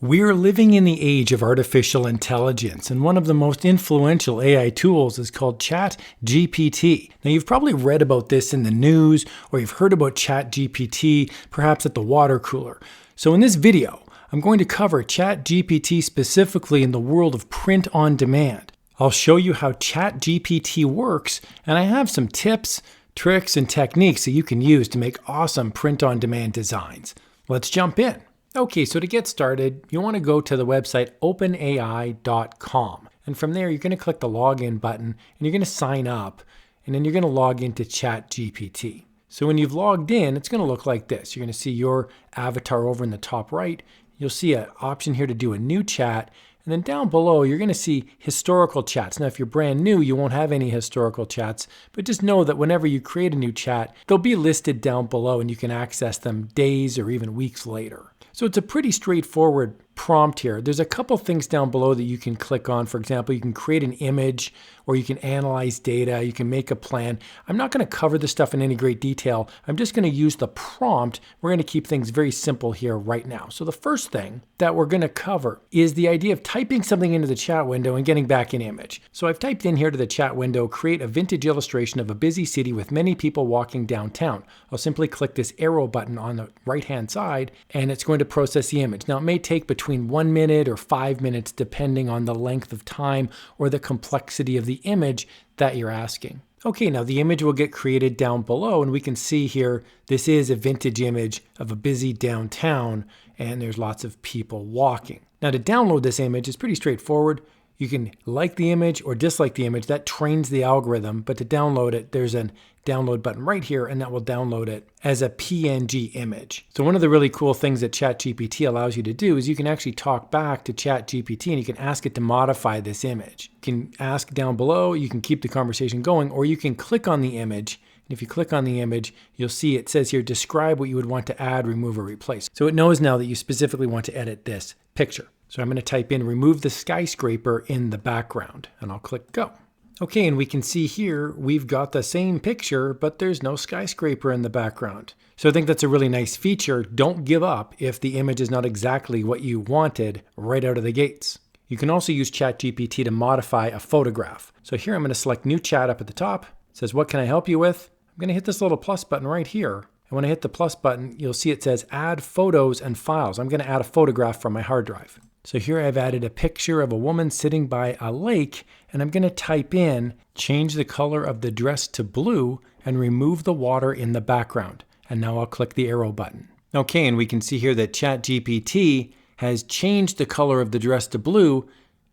We're living in the age of artificial intelligence, and one of the most influential AI tools is called Chat GPT. Now, you've probably read about this in the news, or you've heard about Chat GPT, perhaps at the Watercooler. So in this video, I'm going to cover Chat GPT specifically in the world of print on demand. I'll show you how Chat GPT works, and I have some tips, tricks, and techniques that you can use to make awesome print on demand designs. Let's jump in. Okay, so to get started, you want to go to the website openai.com. And from there, you're going to click the login button and you're going to sign up. And then you're going to log into Chat GPT. So when you've logged in, it's going to look like this. You're going to see your avatar over in the top right. You'll see an option here to do a new chat. And then down below, you're going to see historical chats. Now, if you're brand new, you won't have any historical chats, but just know that whenever you create a new chat, they'll be listed down below and you can access them days or even weeks later. So it's a pretty straightforward prompt here. There's a couple things down below that you can click on. For example, you can create an image or you can analyze data, you can make a plan. I'm not going to cover this stuff in any great detail. I'm just going to use the prompt. We're going to keep things very simple here right now. So the first thing that we're going to cover is the idea of typing something into the chat window and getting back an image. So I've typed in here to the chat window, create a vintage illustration of a busy city with many people walking downtown. I'll simply click this arrow button on the right-hand side and it's going to process the image. Now it may take between 1 minute or 5 minutes depending on the length of time or the complexity of the image that you're asking. Okay, now the image will get created down below and we can see here this is a vintage image of a busy downtown and there's lots of people walking. Now to download this image is pretty straightforward. You can like the image or dislike the image. That trains the algorithm, but to download it, there's a download button right here and that will download it as a PNG image. So one of the really cool things that Chat GPT allows you to do is you can actually talk back to Chat GPT and you can ask it to modify this image. You can ask down below, you can keep the conversation going, or you can click on the image. And if you click on the image, you'll see it says here, describe what you would want to add, remove, or replace. So it knows now that you specifically want to edit this picture. So I'm going to type in remove the skyscraper in the background and I'll click go. Okay, and we can see here we've got the same picture, but there's no skyscraper in the background. So I think that's a really nice feature. Don't give up if the image is not exactly what you wanted right out of the gates. You can also use Chat GPT to modify a photograph. So here I'm going to select new chat up at the top. It says, what can I help you with? I'm going to hit this little plus button right here. And when I hit the plus button, you'll see it says add photos and files. I'm going to add a photograph from my hard drive. So here I've added a picture of a woman sitting by a lake, and I'm going to type in, change the color of the dress to blue and remove the water in the background. And now I'll click the arrow button. Okay, and we can see here that Chat GPT has changed the color of the dress to blue,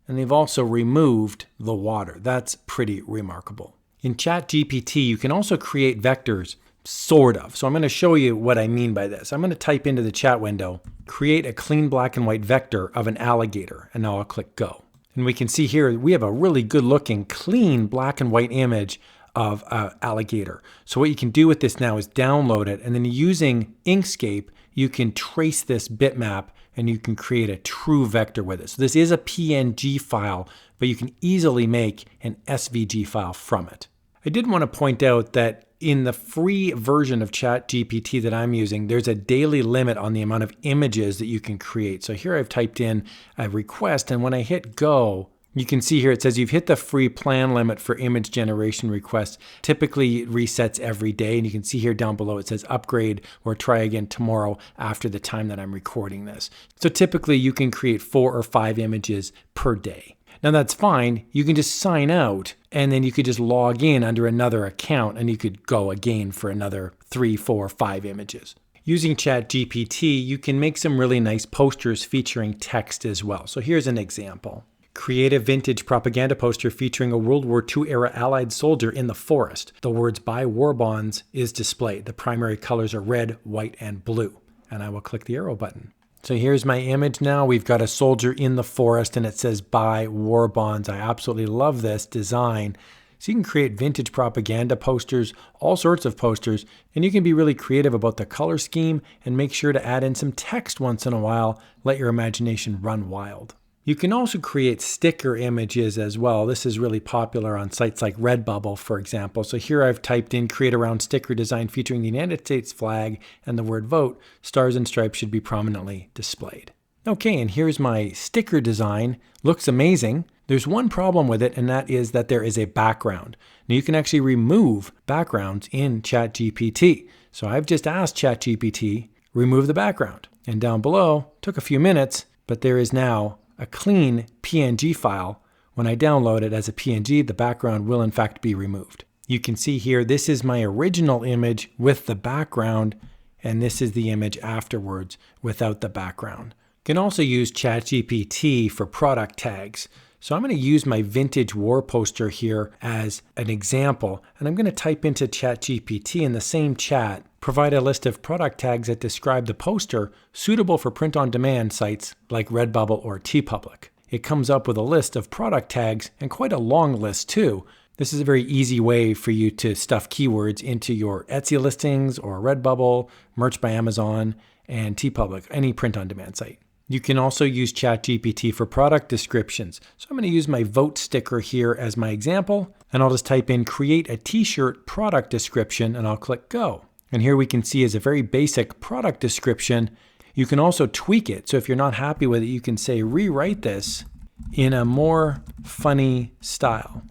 and they've also removed the water. That's pretty remarkable. In Chat GPT, you can also create vectors. Sort of. So I'm going to show you what I mean by this. I'm going to type into the chat window, create a clean black and white vector of an alligator, and now I'll click go. And we can see here we have a really good looking clean black and white image of an alligator. So what you can do with this now is download it, and then using Inkscape, you can trace this bitmap and you can create a true vector with it. So this is a PNG file, but you can easily make an SVG file from it. I did want to point out that in the free version of Chat GPT that I'm using, there's a daily limit on the amount of images that you can create. So here I've typed in a request, and when I hit go, you can see here it says you've hit the free plan limit for image generation requests. Typically it resets every day, and you can see here down below it says upgrade or try again tomorrow after the time that I'm recording this. So typically you can create 4 or 5 images per day. Now that's fine. You can just sign out and then you could just log in under another account and you could go again for another 3, 4, 5 images. Using Chat GPT, you can make some really nice posters featuring text as well. So here's an example. Create a vintage propaganda poster featuring a World War II era Allied soldier in the forest. The words "Buy War Bonds" is displayed. The primary colors are red, white, and blue. And I will click the arrow button. So here's my image now. We've got a soldier in the forest and it says buy war bonds. I absolutely love this design. So you can create vintage propaganda posters, all sorts of posters, and you can be really creative about the color scheme and make sure to add in some text once in a while. Let your imagination run wild. You can also create sticker images as well. This is really popular on sites like Redbubble, for example. So here I've typed in create a round sticker design featuring the United States flag and the word vote. Stars and stripes should be prominently displayed. Okay, and here's my sticker design. Looks amazing. There's one problem with it, and that is that there is a background. Now you can actually remove backgrounds in Chat GPT. So I've just asked Chat GPT, remove the background. And down below, took a few minutes, but there is now a clean PNG file. When I download it as a PNG, the background will in fact be removed. You can see here, this is my original image with the background, and this is the image afterwards without the background. You can also use ChatGPT for product tags. So I'm going to use my vintage war poster here as an example, and I'm going to type into ChatGPT in the same chat, provide a list of product tags that describe the poster suitable for print-on-demand sites like Redbubble or TeePublic. It comes up with a list of product tags, and quite a long list too. This is a very easy way for you to stuff keywords into your Etsy listings or Redbubble, Merch by Amazon, and TeePublic, any print-on-demand site. You can also use ChatGPT for product descriptions. So I'm going to use my vote sticker here as my example, and I'll just type in create a t-shirt product description, and I'll click go. And here we can see is a very basic product description. You can also tweak it. So if you're not happy with it, you can say rewrite this in a more funny style.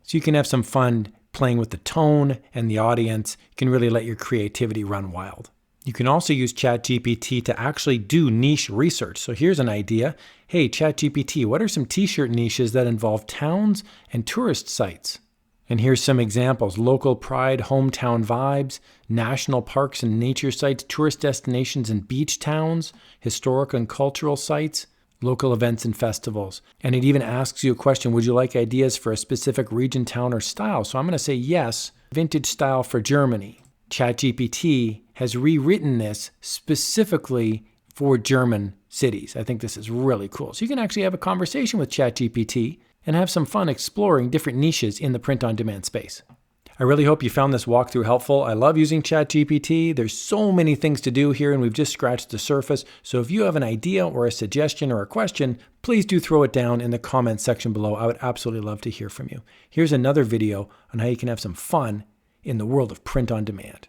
So you can have some fun playing with the tone and the audience. You can really let your creativity run wild. You can also use ChatGPT to actually do niche research. So here's an idea. Hey, ChatGPT, what are some t-shirt niches that involve towns and tourist sites? And here's some examples: local pride, hometown vibes, national parks and nature sites, tourist destinations and beach towns, historic and cultural sites, local events and festivals. And it even asks you a question, would you like ideas for a specific region, town, or style? So I'm going to say yes, vintage style for Germany. ChatGPT has rewritten this specifically for German cities. I think this is really cool. So you can actually have a conversation with ChatGPT and have some fun exploring different niches in the print-on-demand space. I really hope you found this walkthrough helpful. I love using ChatGPT. There's so many things to do here, and we've just scratched the surface. So if you have an idea or a suggestion or a question, please do throw it down in the comments section below. I would absolutely love to hear from you. Here's another video on how you can have some fun in the world of print on demand.